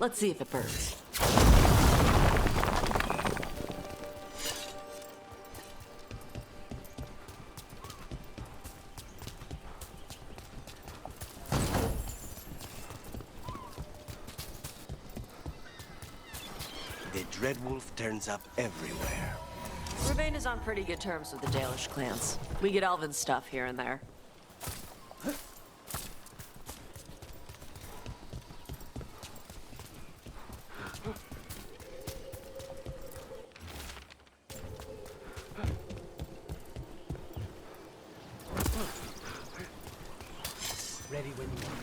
Let's see if it burns. The Dreadwolf turns up everywhere. Ravane is on pretty good terms with the Dalish clans. We get elven stuff here and there. Ready when you are.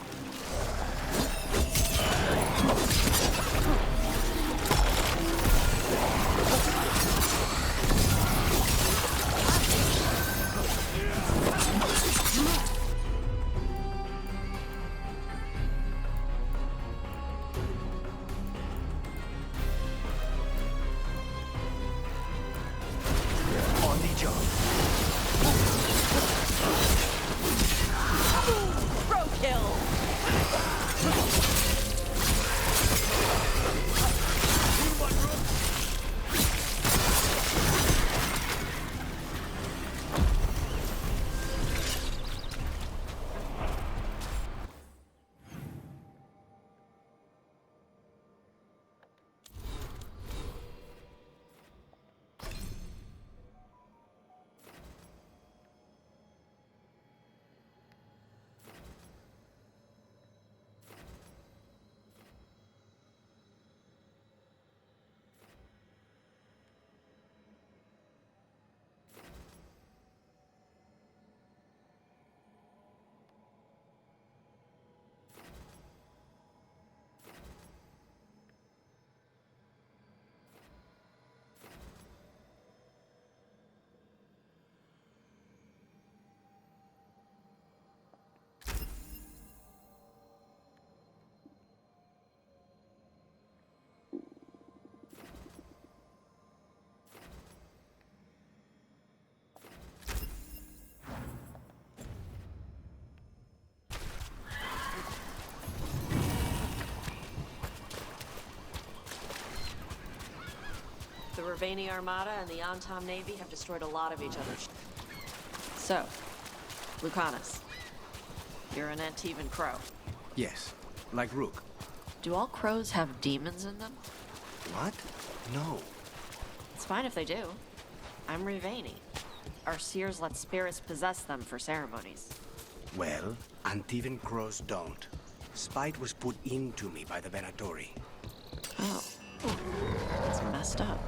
On the job. Pro kill! The Ravani Armada and the Antom Navy have destroyed a lot of each other's. So, Lucanus, you're an Antivan crow. Yes, like Rook. Do all crows have demons in them? What? No. It's fine if they do. I'm Ravani. Our seers let spirits possess them for ceremonies. Well, Antivan crows don't. Spite was put into me by the Venatori. Oh. It's messed up.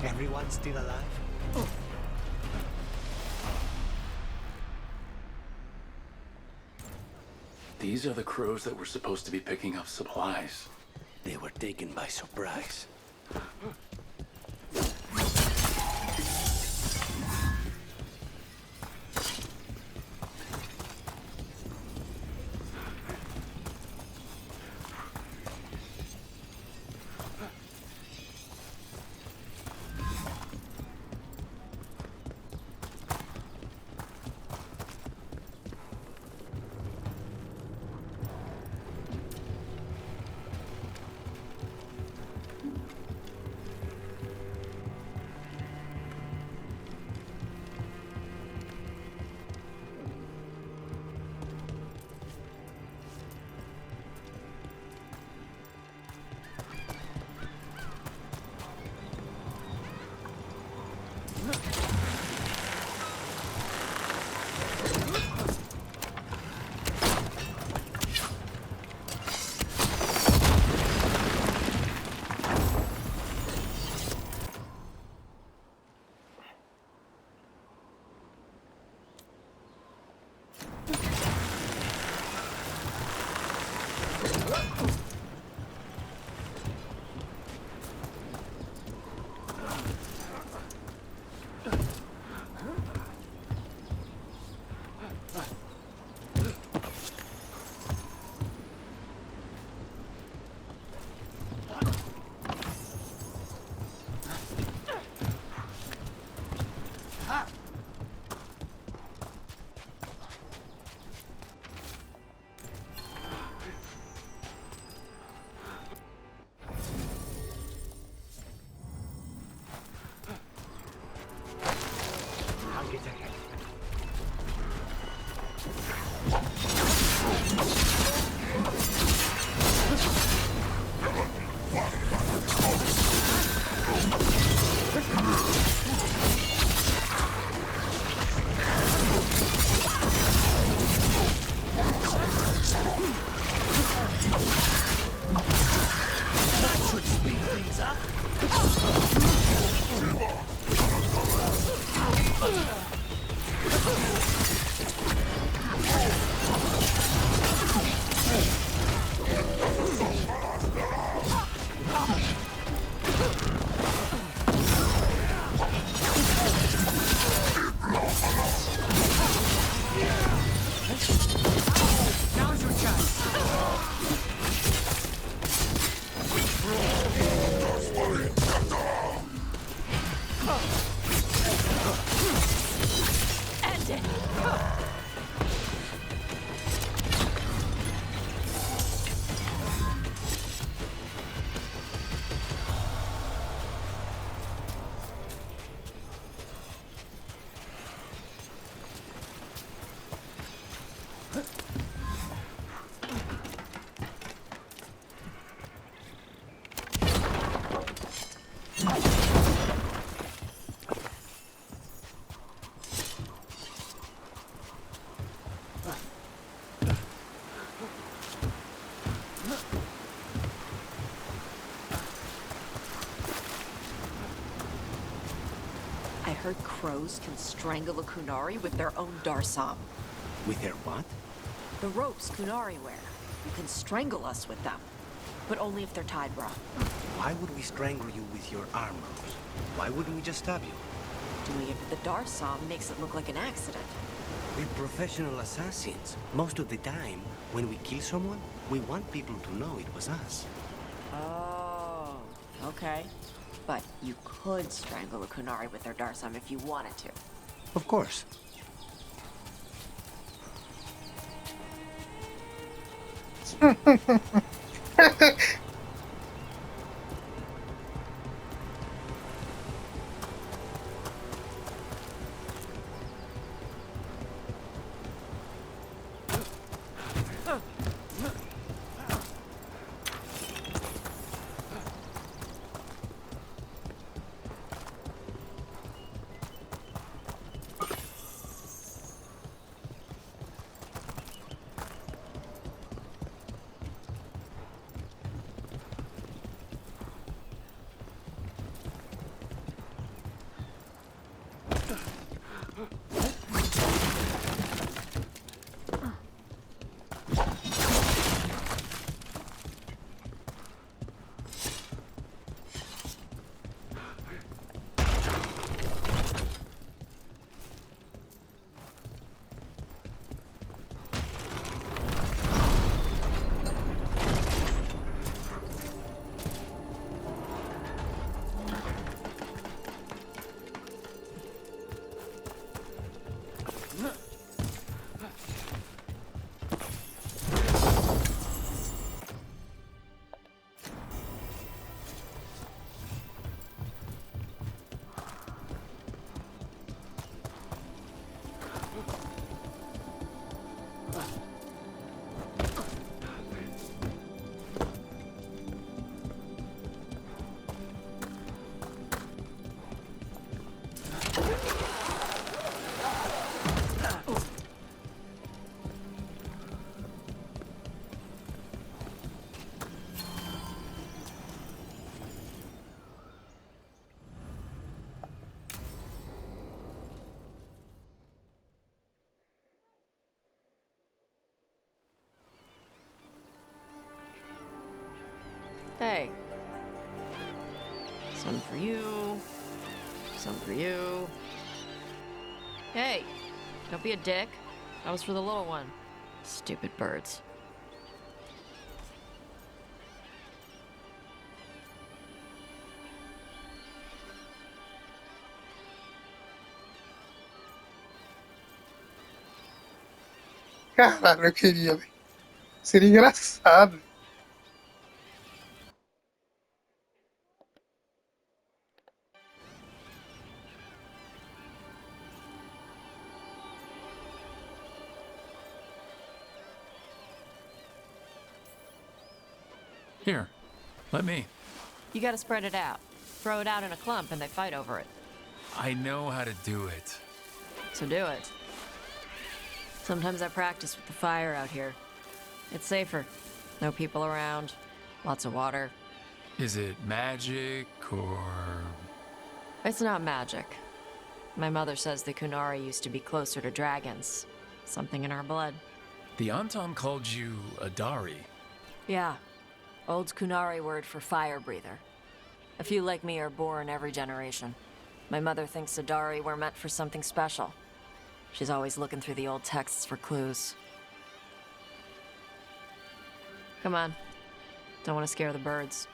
Everyone still alive? These are the crows that were supposed to be picking up supplies. They were taken by surprise. heard crows can strangle a Kunari with their own darsam. With their what? The ropes Kunari wear. You can strangle us with them. But only if they're tied wrong. Why would we strangle you with your arm ropes? Why wouldn't we just stab you? Doing it with the darsam makes it look like an accident. We're professional assassins. Most of the time, when we kill someone, we want people to know it was us. Oh, okay. But you could strangle a Kunari with their darsam if you wanted to. Of course. Hey. Some for you. Some for you. Hey, don't be a dick. That was for the little one. Stupid birds. Caralho, eu queria, velho. Seria engraçado. Here, let me. You gotta spread it out. Throw it out in a clump and they fight over it. I know how to do it. So do it. Sometimes I practice with the fire out here. It's safer. No people around. Lots of water. Is it magic or... It's not magic. My mother says the Kunari used to be closer to dragons. Something in our blood. The Antom called you a Dari. Yeah. Old Kunari word for fire breather. A few like me are born every generation. My mother thinks Adari were meant for something special. She's always looking through the old texts for clues. Come on. Don't want to scare the birds.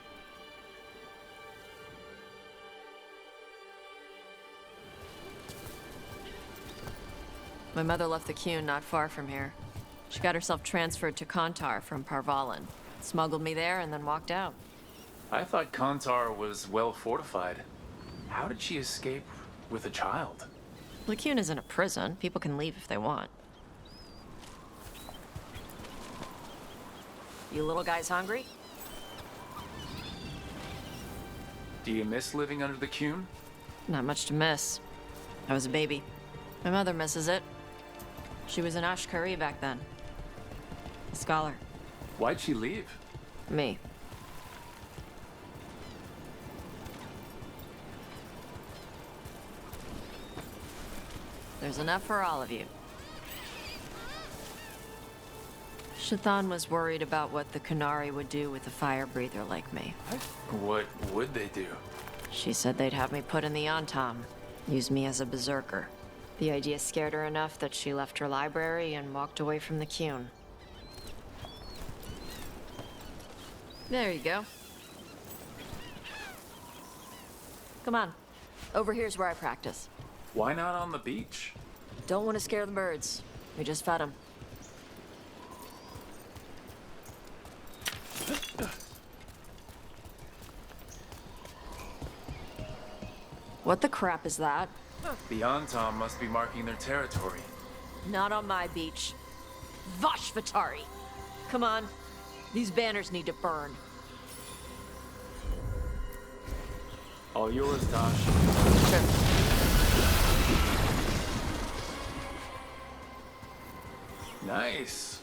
My mother left the Qun not far from here. She got herself transferred to Kantar from Parvalan. Smuggled me there and then walked out. I thought Kantar was well fortified. How did she escape with a child? The Qun isn't a prison. People can leave if they want. You little guys hungry? Do you miss living under the Qun? Not much to miss. I was a baby. My mother misses it. She was an Ashkari back then. A scholar. Why'd she leave? Me. There's enough for all of you. Shathan was worried about what the Kunari would do with a fire breather like me. What would they do? She said they'd have me put in the Antam, use me as a berserker. The idea scared her enough that she left her library and walked away from the Qun. There you go. Come on. Over here's where I practice. Why not on the beach? Don't want to scare the birds. We just fed them. What the crap is that? The Antam must be marking their territory. Not on my beach. Vashvatari! Come on. These banners need to burn. All yours, Tosh. Sure. Nice.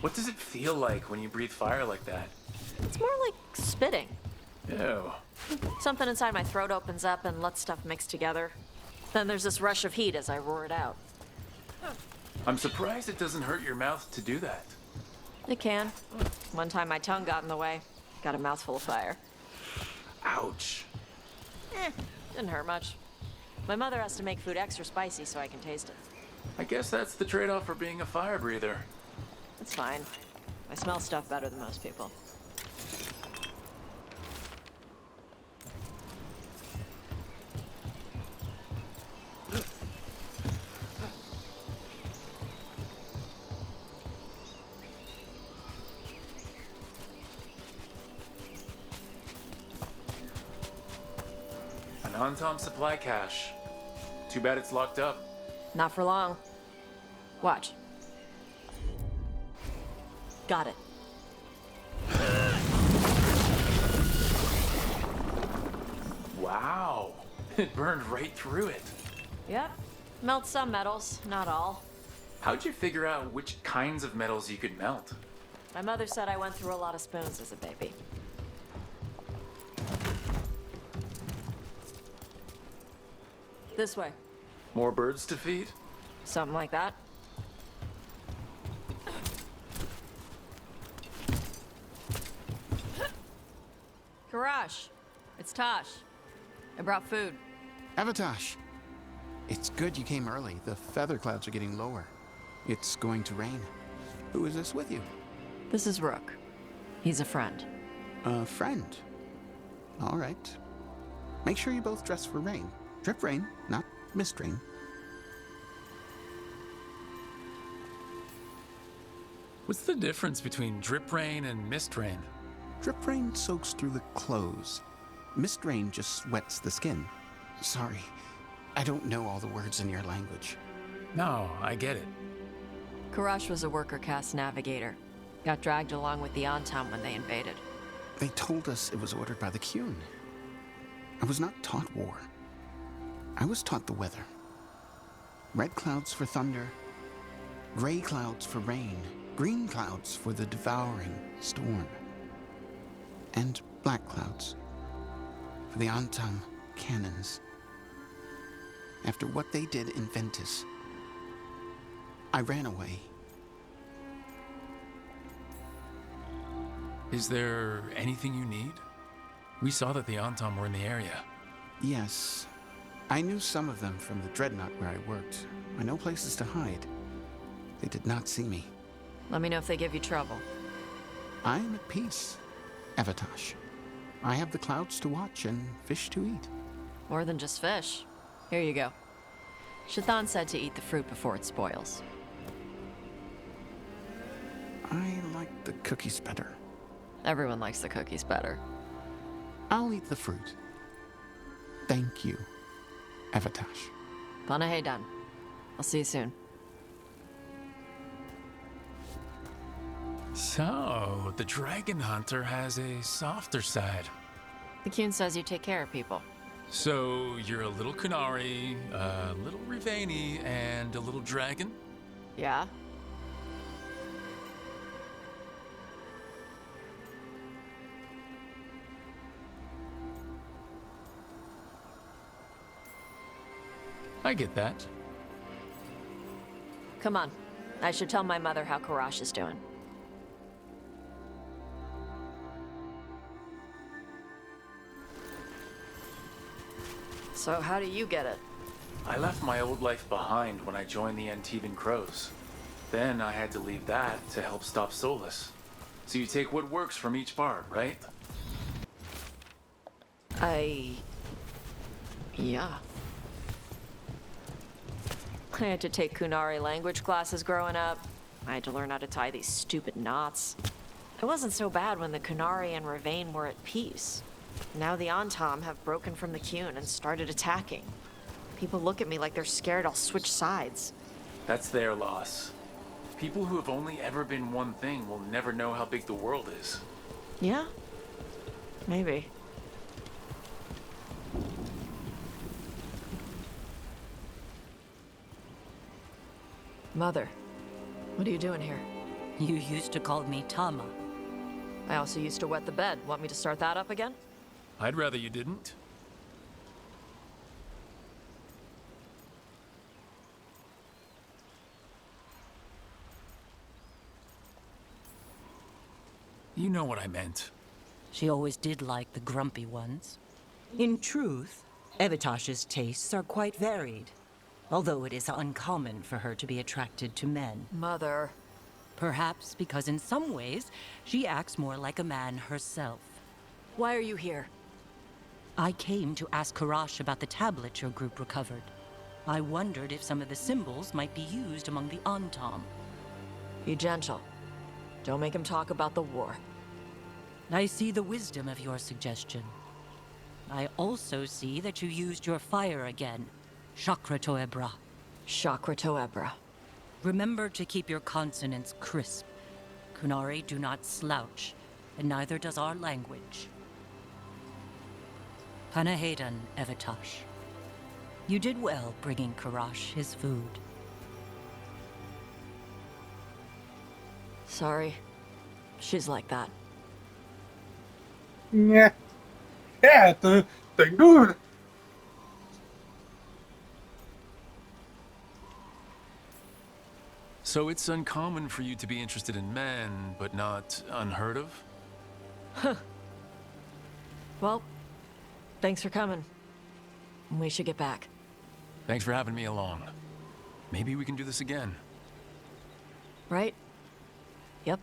What does it feel like when you breathe fire like that? It's more like spitting. Ew. Something inside my throat opens up and lets stuff mix together. Then there's this rush of heat as I roar it out. I'm surprised it doesn't hurt your mouth to do that. It can. One time my tongue got in the way. Got a mouthful of fire. Ouch. Didn't hurt much. My mother has to make food extra spicy so I can taste it. I guess that's the trade-off for being a fire breather. It's fine. I smell stuff better than most people. An Antam supply cache. Too bad it's locked up. Not for long. Watch. Got it. Wow. It burned right through it. Yep. Melt some metals, not all. How'd you figure out which kinds of metals you could melt? My mother said I went through a lot of spoons as a baby. This way. More birds to feed? Something like that. Karash, it's Tosh. I brought food. Avatosh, it's good you came early. The feather clouds are getting lower. It's going to rain. Who is this with you? This is Rook. He's a friend. A friend. All right. Make sure you both dress for rain. Drip rain, not mist rain. What's the difference between drip rain and mist rain? Drip rain soaks through the clothes. Mist rain just wets the skin. Sorry, I don't know all the words in your language. No, I get it. Karash was a worker caste navigator. Got dragged along with the Antam when they invaded. They told us it was ordered by the Qun. I was not taught war. I was taught the weather. Red clouds for thunder, gray clouds for rain, green clouds for the devouring storm, and black clouds for the Antam cannons. After what they did in Ventus, I ran away. Is there anything you need? We saw that the Antam were in the area. Yes, I knew some of them from the dreadnought where I worked. I know places to hide. They did not see me. Let me know if they give you trouble. I am at peace, Avatosh. I have the clouds to watch and fish to eat. More than just fish. Here you go. Shathan said to eat the fruit before it spoils. I like the cookies better. Everyone likes the cookies better. I'll eat the fruit. Thank you, Avatosh. Panaheydan. I'll see you soon. So, the dragon hunter has a softer side. The Qun says you take care of people. So, you're a little Kunari, a little Rivani, and a little dragon? Yeah? I get that. Come on. I should tell my mother how Karash is doing. So how do you get it? I left my old life behind when I joined the Antivan Crows. Then I had to leave that to help stop Solus. So you take what works from each part, right? Yeah. I had to take Kunari language classes growing up. I had to learn how to tie these stupid knots. It wasn't so bad when the Kunari and Ravane were at peace. Now the Antam have broken from the Qun and started attacking. People look at me like they're scared I'll switch sides. That's their loss. People who have only ever been one thing will never know how big the world is. Yeah? Maybe. Mother, what are you doing here? You used to call me Tama. I also used to wet the bed. Want me to start that up again? I'd rather you didn't. You know what I meant. She always did like the grumpy ones. In truth, Evitash's tastes are quite varied, although it is uncommon for her to be attracted to men. Mother. Perhaps because in some ways, she acts more like a man herself. Why are you here? I came to ask Karash about the tablet your group recovered. I wondered if some of the symbols might be used among the Antam. Be gentle. Don't make him talk about the war. I see the wisdom of your suggestion. I also see that you used your fire again, Chakra Toebra. Chakra Toebra. Remember to keep your consonants crisp. Kunari do not slouch, and neither does our language. Panahadan, Evitash. You did well bringing Karash his food. Sorry. She's like that. Nha. Tem dúvida. So it's uncommon for you to be interested in men, but not unheard of? Well, thanks for coming. We should get back. Thanks for having me along. Maybe we can do this again. Right? Yep.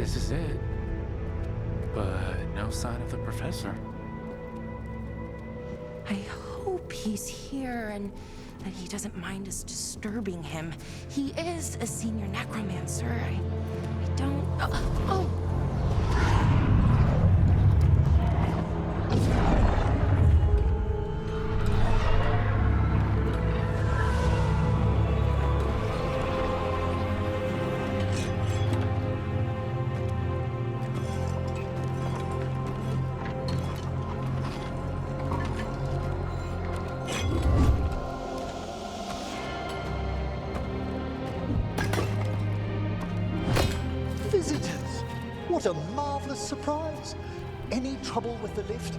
This is it. But no sign of the professor. I hope he's here and that he doesn't mind us disturbing him. He is a senior necromancer. I don't... Oh! Visitors! What a marvelous surprise! Any trouble with the lift?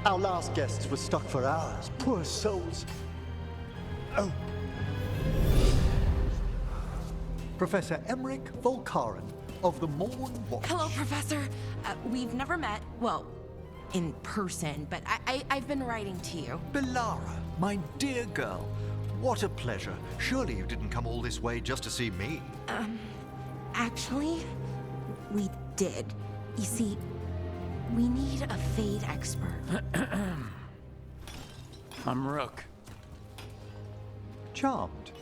Our last guests were stuck for hours. Poor souls. Oh. Professor Emmerich Volkaren of the Morn Watch. Hello, Professor. We've never met, well, in person, but I've been writing to you. Belara, my dear girl. What a pleasure. Surely you didn't come all this way just to see me. Actually, we did. You see, we need a Fade expert. I'm Rook. Charmed.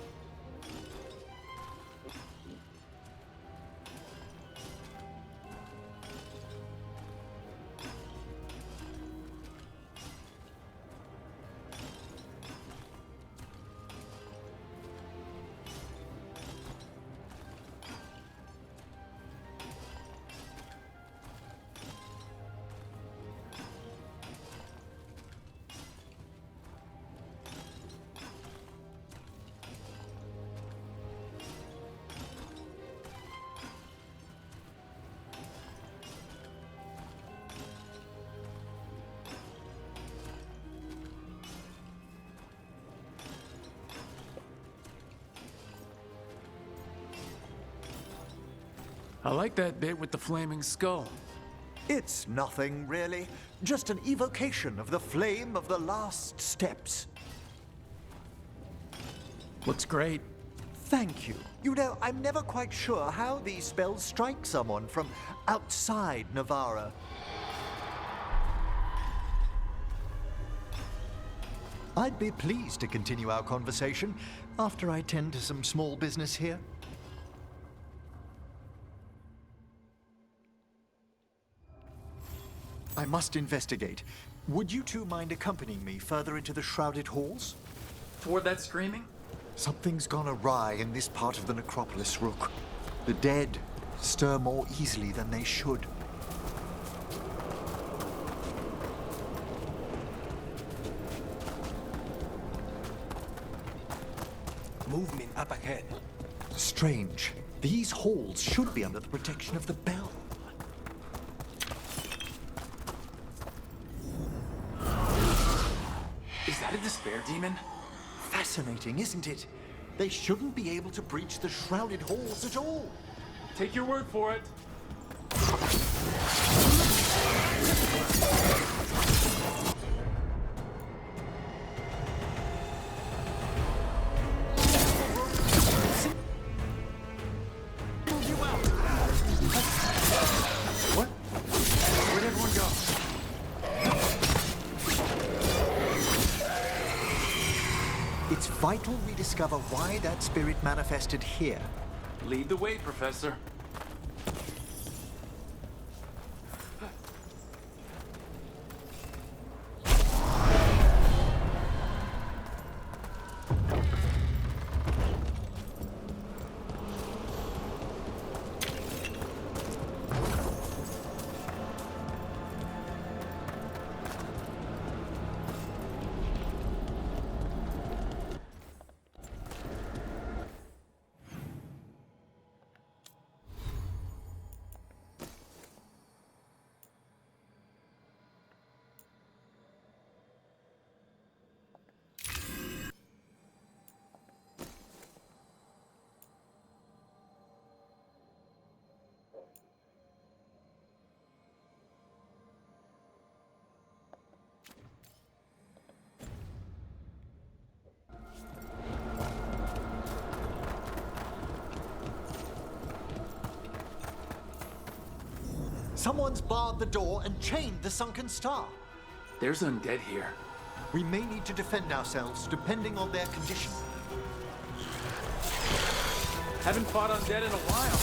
I like that bit with the flaming skull. It's nothing, really. Just an evocation of the flame of the last steps. Looks great. Thank you. You know, I'm never quite sure how these spells strike someone from outside Navarra. I'd be pleased to continue our conversation after I tend to some small business here. I must investigate. Would you two mind accompanying me further into the shrouded halls? Toward that screaming? Something's gone awry in this part of the necropolis, Rook. The dead stir more easily than they should. Movement up ahead. Strange. These halls should be under the protection of the bell. Is that a despair demon? Fascinating, isn't it? They shouldn't be able to breach the shrouded halls at all. Take your word for it. What? Where'd everyone go? It's vital we discover why that spirit manifested here. Lead the way, Professor. Someone's barred the door and chained the sunken star. There's undead here. We may need to defend ourselves depending on their condition. Haven't fought undead in a while.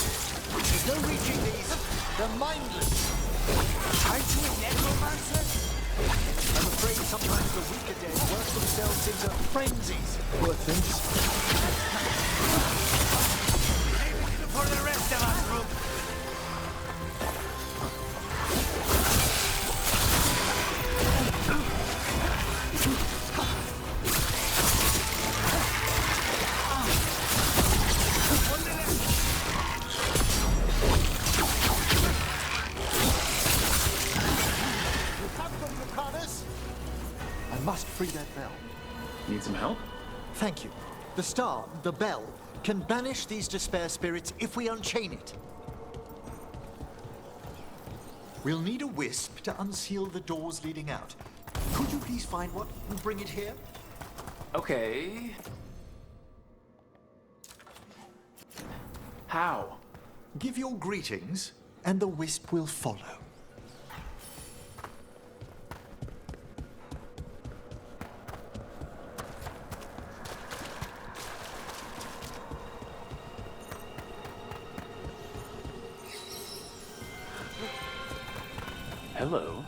There's no reaching these. They're mindless. Aren't you a necromancer? I'm afraid sometimes the weaker dead work themselves into frenzies. Poor things. For the rest of us, Rook. I must free that bell. Need some help? Thank you. The star, the bell, can banish these despair spirits if we unchain it. We'll need a wisp to unseal the doors leading out. Could you please find one and bring it here? Okay. How? Give your greetings, and the wisp will follow. Hello.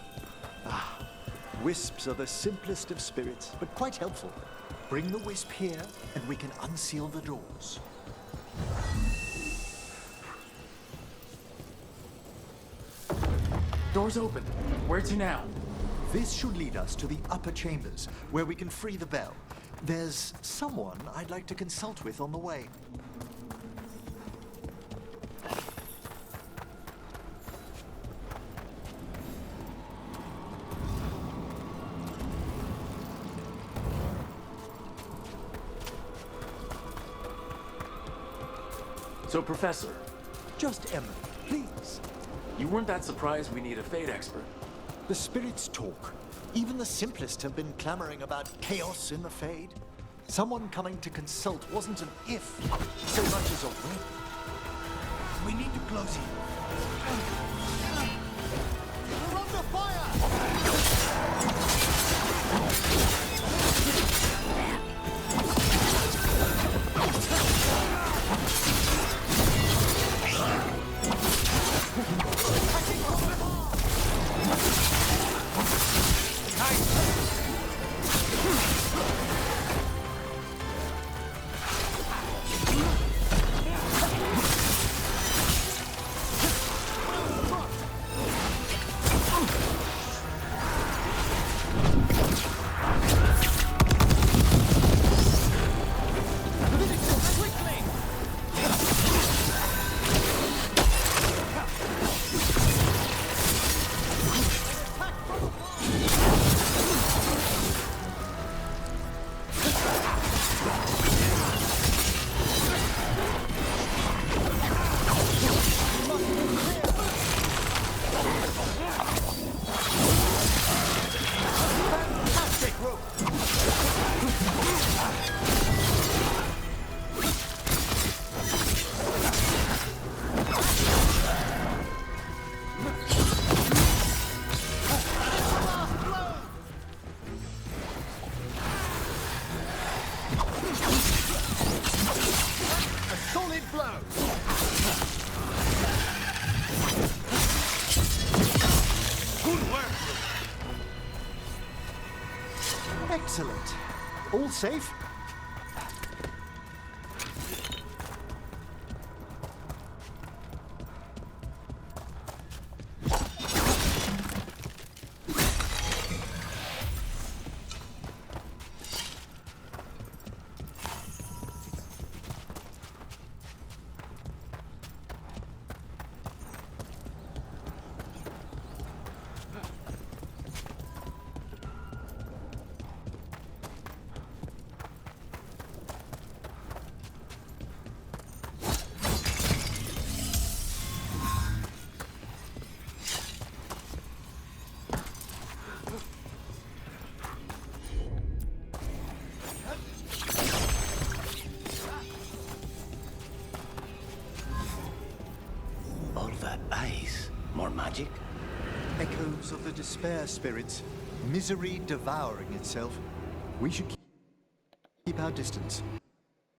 Wisps are the simplest of spirits, but quite helpful. Bring the wisp here, and we can unseal the doors. Door's open. Where to now? This should lead us to the upper chambers, where we can free the bell. There's someone I'd like to consult with on the way. So, Professor, Just Emily, please. you weren't that surprised we need a Fate expert. The spirits talk. Even the simplest have been clamoring about chaos in the Fade. Someone coming to consult wasn't an if, so much as a when. We need to close it. We're under fire! Excellent. All safe? All that ice. More magic? Echoes of the despair spirits, misery devouring itself. We should keep our distance.